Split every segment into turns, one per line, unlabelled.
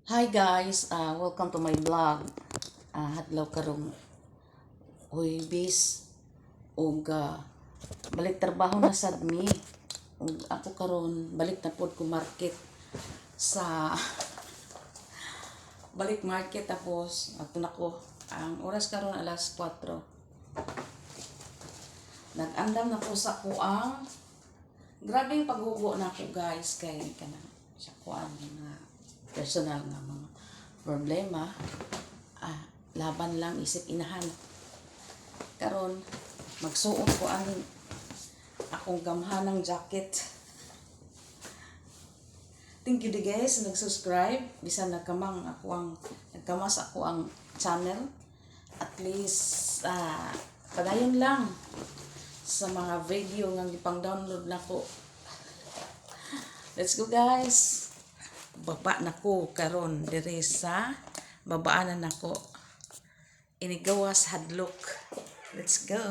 Hi guys, welcome to my vlog. Hadlaw karong Huwebes ug balik trabaho na sad mi. Ug ako karon balik na pod ko market sa balik market tapos ato nako ang oras karon alas 4. Nag-andam na po sa kuang grabing paghugo na ko guys kay kana sa kuang nga personal nga mga problema, laban lang isip inahan. Karon magsuot ko ang akong gamhanang jacket. Thank you guys nag-subscribe bisan nagkamas ako ang channel. At least padayon lang sa mga video nga gipang-download nako. Let's go guys. Baba na ko karon dire sa babaanan nako inigawas hadlok. Let's go.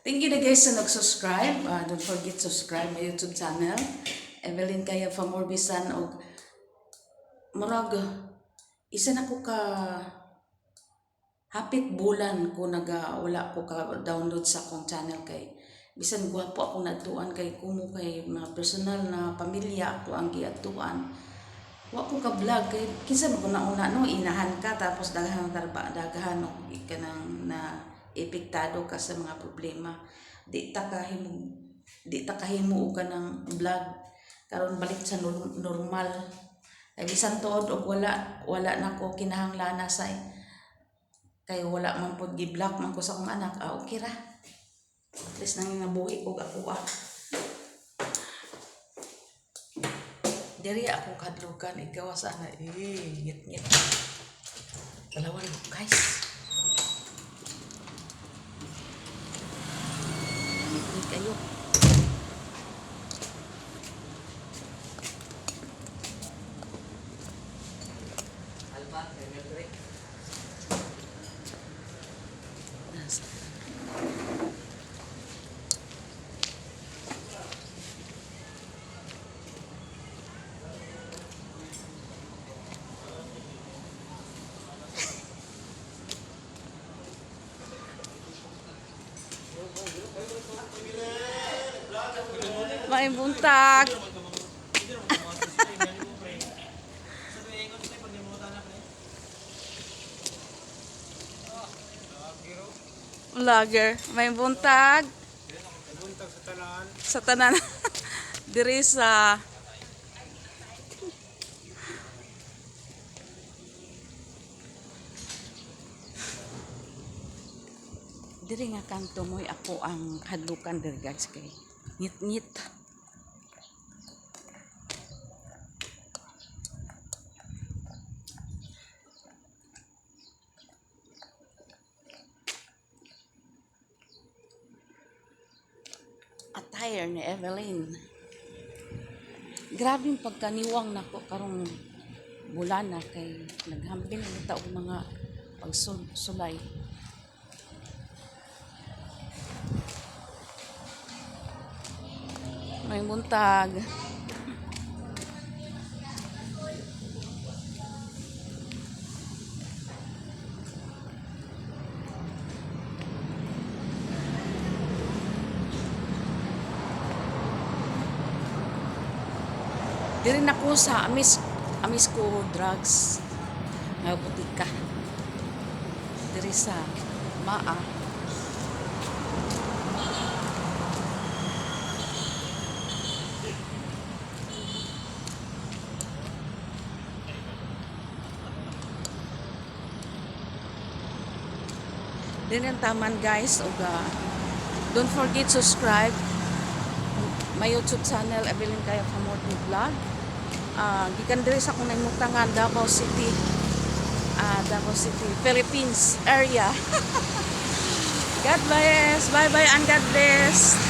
Thank you na guys sa nag-subscribe. Don't forget to subscribe my YouTube channel. Evelyn Kaya Famorbisan og murag isa na ko ka hapit bulan ko wala ko ka download sa akong channel kay bisan gwapo ako natuan kay kumo kay mga personal na pamilya ako ang giatuan. Wa ko ka vlog kay kinsa mo na una no inahan ka tapos daghan daghan kanang na epektado ka sa mga problema. Di ta kahimo ka ng vlog karon balik sa normal. Kay bisan tuod og wala na ko kinahanglan sa kay wala man pod gi-block man ko sa akong anak. Okay ra. At least nang nabuhi ko ako Diri ako kadlukan ikaw sana ngit-ngit. Dalawan guys. Ngit kayo. Alba, kay may buntag. Vlogger, may buntag.
Buntag
Sa tanan. Diri sa diri nga kanto mo'y ako ang hadlukan diri guys kay ngit-ngit. Attire ni Evelyn. Grabing pagkaniwang nako karong bulan na kay naghambing na taog mga pagsulay. May buntag. Diri na ko sa amis ko drugs nga butika. Diri sa Maa. Din ang taman guys ug don't forget subscribe my YouTube channel Evelyn Kaya Famorbisan Vlog. Gikan diri sa akong naimutangan Davao City, Philippines area. God bless. Bye bye and God bless.